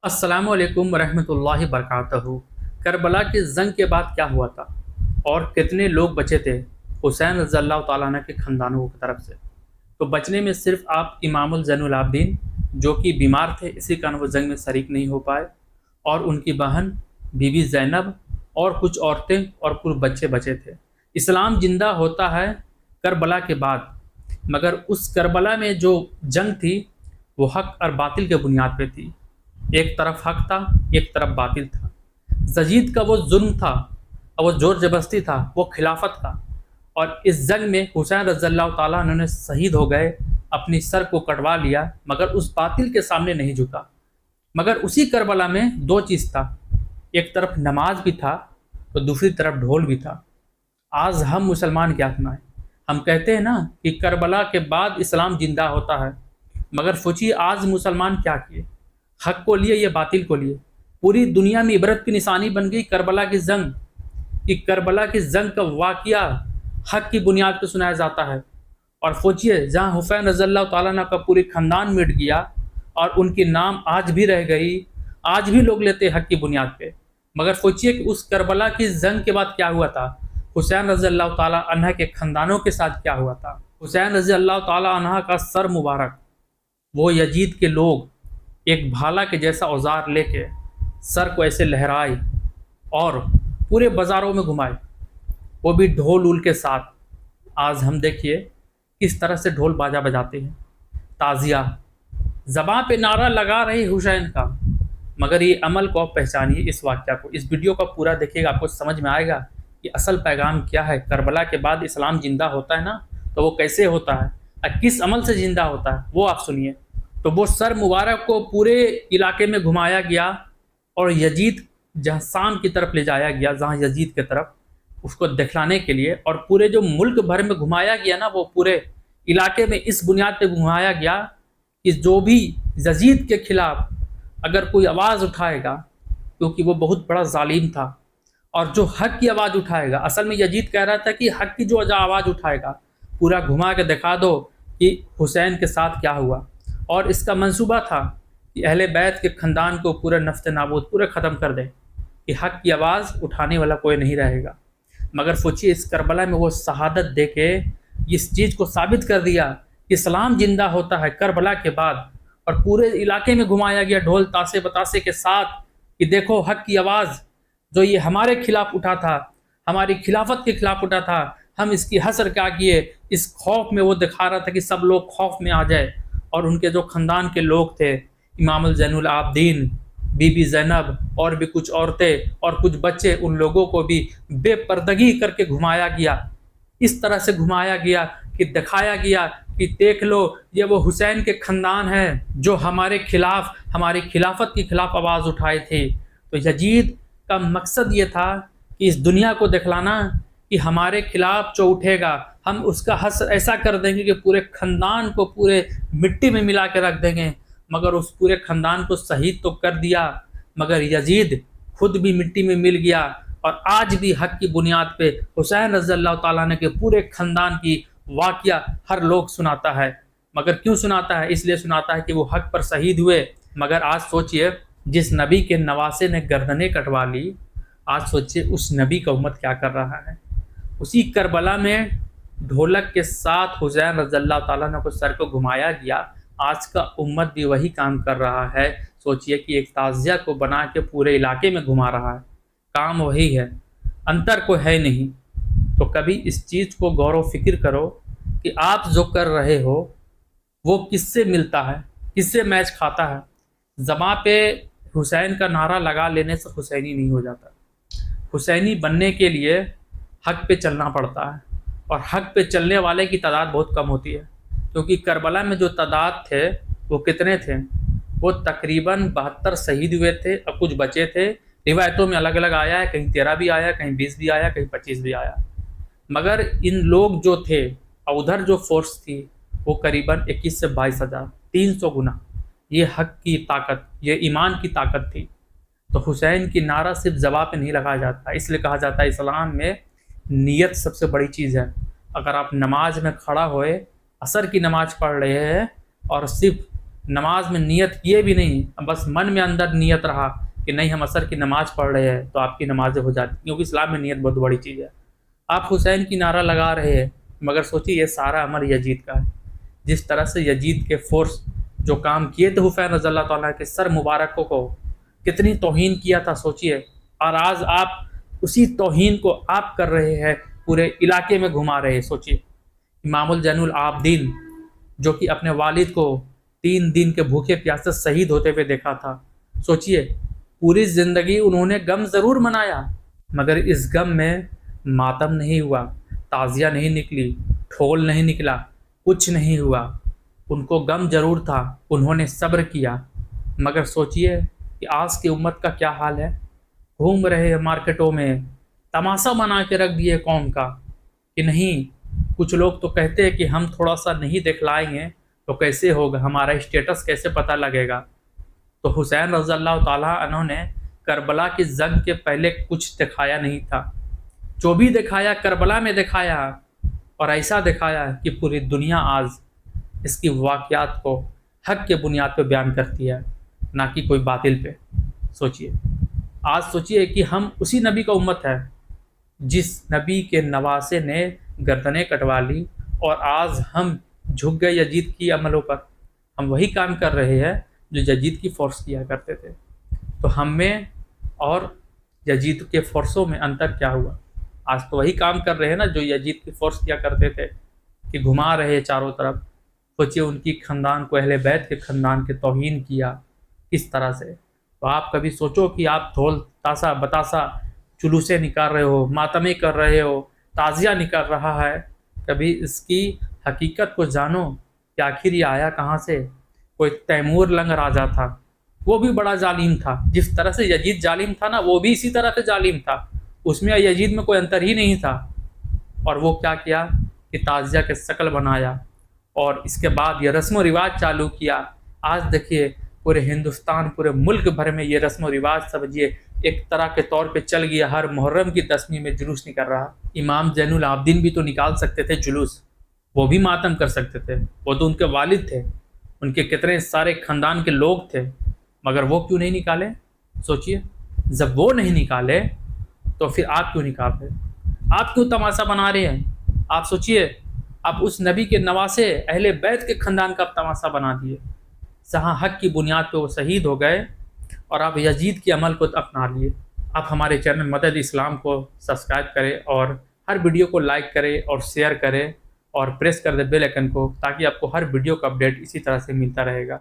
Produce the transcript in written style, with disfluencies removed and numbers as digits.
السلام علیکم ورحمۃ اللہ وبرکاتہ۔ کربلا کی جنگ کے بعد کیا ہوا تھا اور کتنے لوگ بچے تھے حسین رضی اللہ تعالیٰ عنہ کے خاندانوں کی طرف سے؟ تو بچنے میں صرف آپ امام الزین العابدین جو کہ بیمار تھے، اسی کارن وہ جنگ میں شریک نہیں ہو پائے، اور ان کی بہن بی بی زینب اور کچھ عورتیں اور کچھ بچے بچے تھے۔ اسلام زندہ ہوتا ہے کربلا کے بعد، مگر اس کربلا میں جو جنگ تھی وہ حق اور باطل کے بنیاد پہ تھی۔ ایک طرف حق تھا، ایک طرف باطل تھا۔ یزید کا وہ ظلم تھا اور وہ زور زبردستی تھا، وہ خلافت تھا، اور اس جنگ میں حسین رضی اللہ تعالیٰ عنہ نے شہید ہو گئے، اپنی سر کو کٹوا لیا، مگر اس باطل کے سامنے نہیں جھکا۔ مگر اسی کربلا میں دو چیز تھا، ایک طرف نماز بھی تھا تو دوسری طرف ڈھول بھی تھا۔ آج ہم مسلمان کیا سنائیں؟ ہم کہتے ہیں نا کہ کربلا کے بعد اسلام زندہ ہوتا ہے، مگر سوچیے آج مسلمان کیا کیے؟ حق کو لیے یا باطل کو لیے؟ پوری دنیا میں عبرت کی نشانی بن گئی کربلا کی جنگ، کہ کربلا کی جنگ کا واقعہ حق کی بنیاد پہ سنایا جاتا ہے۔ اور سوچیے جہاں حسین رضی اللہ تعالیٰ عنہ کا پوری خاندان مٹ گیا اور ان کی نام آج بھی رہ گئی، آج بھی لوگ لیتے حق کی بنیاد پہ، مگر سوچیے کہ اس کربلا کی جنگ کے بعد کیا ہوا تھا، حسین رضی اللہ تعالیٰ عنہ کے خاندانوں کے ساتھ کیا ہوا تھا۔ حسین رضی اللہ تعالیٰ عنہ کا سر مبارک وہ یزید کے لوگ ایک بھالا کے جیسا اوزار لے کے سر کو ایسے لہرائے اور پورے بازاروں میں گھمائے، وہ بھی ڈھول اول کے ساتھ۔ آج ہم دیکھیے کس طرح سے ڈھول باجا بجاتے ہیں، تعزیہ زباں پہ نعرہ لگا رہے حسین کا، مگر یہ عمل کو آپ پہچانیے۔ اس واقعہ کو، اس ویڈیو کا پورا دیکھیے گا، آپ کو سمجھ میں آئے گا کہ اصل پیغام کیا ہے۔ کربلا کے بعد اسلام زندہ ہوتا ہے نا، تو وہ کیسے ہوتا ہے اور کس عمل سے زندہ ہوتا ہے، وہ آپ سنیے۔ تو وہ سر مبارک کو پورے علاقے میں گھمایا گیا اور یزید جہاں شام کی طرف لے جایا گیا، جہاں یزید کی طرف، اس کو دکھلانے کے لیے، اور پورے جو ملک بھر میں گھمایا گیا نا، وہ پورے علاقے میں اس بنیاد پہ گھمایا گیا کہ جو بھی یزید کے خلاف اگر کوئی آواز اٹھائے گا، کیونکہ وہ بہت بڑا ظالم تھا، اور جو حق کی آواز اٹھائے گا، اصل میں یزید کہہ رہا تھا کہ حق کی جو آواز اٹھائے گا پورا گھما کے دکھا دو کہ حسین کے ساتھ کیا ہوا۔ اور اس کا منصوبہ تھا کہ اہل بیت کے خاندان کو پورے نفت نابود پورے ختم کر دے، کہ حق کی آواز اٹھانے والا کوئی نہیں رہے گا۔ مگر سوچیے اس کربلا میں وہ شہادت دے کے اس چیز کو ثابت کر دیا کہ اسلام زندہ ہوتا ہے کربلا کے بعد، اور پورے علاقے میں گھمایا گیا ڈھول تاسے بتاسے کے ساتھ کہ دیکھو حق کی آواز جو یہ ہمارے خلاف اٹھا تھا، ہماری خلافت کے خلاف اٹھا تھا، ہم اس کی حسر کیا کیے۔ اس خوف میں وہ دکھا رہا تھا کہ سب لوگ خوف میں آ جائے، اور ان کے جو خاندان کے لوگ تھے، امام الزین العابدین، بی بی زینب اور بھی کچھ عورتیں اور کچھ بچے، ان لوگوں کو بھی بے پردگی کر کے گھمایا گیا، اس طرح سے گھمایا گیا کہ دکھایا گیا کہ دیکھ لو یہ وہ حسین کے خاندان ہیں جو ہمارے خلاف، ہماری خلافت کے خلاف آواز اٹھائے تھے۔ تو یزید کا مقصد یہ تھا کہ اس دنیا کو دکھلانا کہ ہمارے خلاف جو اٹھے گا ہم اس کا حسر ایسا کر دیں گے کہ پورے خاندان کو پورے مٹی میں ملا کے رکھ دیں گے۔ مگر اس پورے خاندان کو شہید تو کر دیا، مگر یزید خود بھی مٹی میں مل گیا، اور آج بھی حق کی بنیاد پہ حسین رضی اللہ تعالیٰ عنہ کے پورے خاندان کی واقعہ ہر لوگ سناتا ہے۔ مگر کیوں سناتا ہے؟ اس لیے سناتا ہے کہ وہ حق پر شہید ہوئے۔ مگر آج سوچئے جس نبی کے نواسے نے گردنیں کٹوا لی، آج سوچئے اس نبی کا امت کیا کر رہا ہے۔ اسی کربلا میں ڈھولک کے ساتھ حسین رضی اللہ تعالیٰ عنہ کو سر کو گھمایا گیا، آج کا امت بھی وہی کام کر رہا ہے۔ سوچئے کہ ایک تعزیہ کو بنا کے پورے علاقے میں گھما رہا ہے، کام وہی ہے، انتر کو ہے نہیں۔ تو کبھی اس چیز کو غور و فکر کرو کہ آپ جو کر رہے ہو وہ کس سے ملتا ہے، کس سے میچ کھاتا ہے۔ زباں پہ حسین کا نعرہ لگا لینے سے حسینی نہیں ہو جاتا، حسینی بننے کے لیے حق پہ چلنا پڑتا ہے، اور حق پہ چلنے والے کی تعداد بہت کم ہوتی ہے، کیونکہ کربلا میں جو تعداد تھے وہ کتنے تھے؟ وہ تقریباً 72 شہید ہوئے تھے اور کچھ بچے تھے۔ روایتوں میں الگ الگ آیا ہے، کہیں 13 بھی آیا، کہیں 20 بھی آیا، کہیں 25 بھی آیا۔ مگر ان لوگ جو تھے اور ادھر جو فورس تھی وہ قریباً 21 سے 22 ہزار، 300 گنا۔ یہ حق کی طاقت، یہ ایمان کی طاقت تھی۔ تو حسین کی نعرہ صرف زباں پہ نہیں لگایا جاتا، اس لیے کہا جاتا ہے اسلام میں نیت سب سے بڑی چیز ہے۔ اگر آپ نماز میں کھڑا ہوئے، عصر کی نماز پڑھ رہے ہیں اور صرف نماز میں نیت کیے بھی نہیں، بس من میں اندر نیت رہا کہ نہیں ہم عصر کی نماز پڑھ رہے ہیں، تو آپ کی نمازیں ہو جاتی، کیونکہ اسلام میں نیت بہت بڑی چیز ہے۔ آپ حسین کی نعرہ لگا رہے ہیں، مگر سوچیے یہ سارا امر یزید کا ہے۔ جس طرح سے یزید کے فورس جو کام کیے تھے حسین رضی اللہ تعالیٰ کے سر مبارکوں کو، کتنی توہین کیا تھا سوچیے، اور آج آپ اسی توہین کو آپ کر رہے ہیں، پورے علاقے میں گھما رہے ہیں۔ سوچیے امام الجن العابدین جو کہ اپنے والد کو 3 دن کے بھوکے پیاسے شہید ہوتے ہوئے دیکھا تھا، سوچیے پوری زندگی انہوں نے غم ضرور منایا، مگر اس غم میں ماتم نہیں ہوا، تعزیہ نہیں نکلی، ٹھول نہیں نکلا، کچھ نہیں ہوا۔ ان کو غم ضرور تھا، انہوں نے صبر کیا، مگر سوچیے کہ آج کی امت کا کیا حال ہے۔ گھوم رہے مارکیٹوں میں، تماشا بنا کے رکھ دیے قوم کا کہ نہیں، کچھ لوگ تو کہتے ہیں کہ ہم تھوڑا سا نہیں دکھلائیں گے تو کیسے ہوگا، ہمارا اسٹیٹس کیسے پتہ لگے گا۔ تو حسین رضی اللہ تعالیٰ عنہ نے کربلا کی جنگ کے پہلے کچھ دکھایا نہیں تھا، جو بھی دکھایا کربلا میں دکھایا، اور ایسا دکھایا کہ پوری دنیا آج اس کی واقعات کو حق کے بنیاد پہ بیان کرتی ہے، نہ کہ کوئی باطل پہ۔ سوچیے آج سوچیے کہ ہم اسی نبی کا امت ہے جس نبی کے نواسے نے گردنیں کٹوا لی، اور آج ہم جھک گئے یزید کی عملوں پر۔ ہم وہی کام کر رہے ہیں جو یزید کی فورس کیا کرتے تھے۔ تو ہم میں اور یزید کے فورسوں میں انتر کیا ہوا؟ آج تو وہی کام کر رہے ہیں نا جو یزید کی فورس کیا کرتے تھے، کہ گھما رہے چاروں طرف۔ سوچیے ان کی خاندان کو، اہل بیت کے خاندان کے توہین کیا کس طرح سے۔ تو آپ کبھی سوچو کہ آپ ڈھول تاشا بتاشا جلوسیں نکال رہے ہو، ماتمیں کر رہے ہو، تعزیہ نکل رہا ہے، کبھی اس کی حقیقت کو جانو کہ آخر یہ آیا کہاں سے۔ کوئی تیمور لنگ راجا تھا، وہ بھی بڑا ظالم تھا، جس طرح سے یزید ظالم تھا نا، وہ بھی اسی طرح سے ظالم تھا، اس میں یزید میں کوئی انتر ہی نہیں تھا۔ اور وہ کیا کیا کہ تعزیہ کے شکل بنایا، اور اس کے بعد یہ رسم و رواج چالو کیا۔ آج دیکھیے پورے ہندوستان، پورے ملک بھر میں یہ رسم و رواج سمجھیے ایک طرح کے طور پہ چل گیا، ہر محرم کی 10ویں میں جلوس نکل رہا۔ امام زین العابدین بھی تو نکال سکتے تھے جلوس، وہ بھی ماتم کر سکتے تھے، وہ تو ان کے والد تھے، ان کے کتنے سارے خاندان کے لوگ تھے، مگر وہ کیوں نہیں نکالے؟ سوچئے جب وہ نہیں نکالے تو پھر آپ کیوں نکال رہے؟ آپ کیوں تماشا بنا رہے ہیں؟ آپ سوچئے آپ اس نبی کے نواسے اہل بیت کے خاندان کا تماشا بنا دیے، جہاں حق کی بنیاد پہ وہ شہید ہو گئے، اور آپ یزید کے عمل کو اپنا لیے۔ آپ ہمارے چینل مدد اسلام کو سبسکرائب کریں، اور ہر ویڈیو کو لائک کریں اور شیئر کریں، اور پریس کر دیں بیل آئیکن کو، تاکہ آپ کو ہر ویڈیو کا اپڈیٹ اسی طرح سے ملتا رہے گا۔